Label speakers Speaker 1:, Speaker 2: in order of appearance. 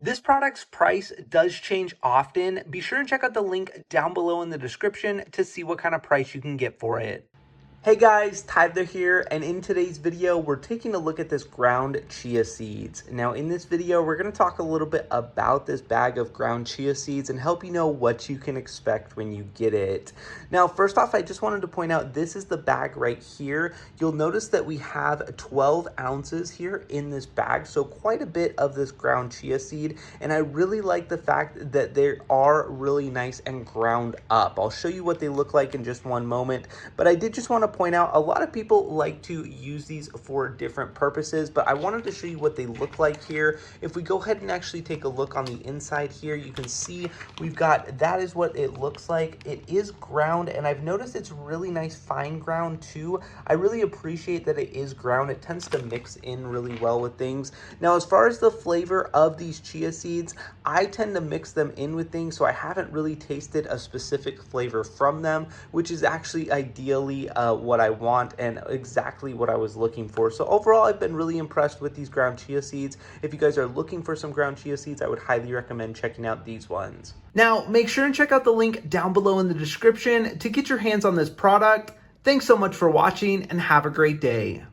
Speaker 1: This product's price does change often. Be sure and check out the link down below in the description to see what kind of price you can get for it. Hey guys, Tyler here, and in today's video, we're taking a look at this ground chia seeds. Now in this video, we're gonna talk a little bit about this bag of ground chia seeds and help you know what you can expect when you get it. Now, first off, I just wanted to point out, this is the bag right here. You'll notice that we have 12 ounces here in this bag, so quite a bit of this ground chia seed, and I really like the fact that they are really nice and ground up. I'll show you what they look like in just one moment, but I did just want to point out, a lot of people like to use these for different purposes, but I wanted to show you what they look like here. If we go ahead and actually take a look on the inside here, you can see we've got, that is what it looks like. It is ground, and I've noticed it's really nice fine ground too. I really appreciate that it is ground. It tends to mix in really well with things. Now, as far as the flavor of these chia seeds, I tend to mix them in with things, so I haven't really tasted a specific flavor from them, which is actually ideally what I want and exactly what I was looking for. So overall, I've been really impressed with these ground chia seeds. If you guys are looking for some ground chia seeds, I would highly recommend checking out these ones. Now, make sure and check out the link down below in the description to get your hands on this product. Thanks so much for watching and have a great day.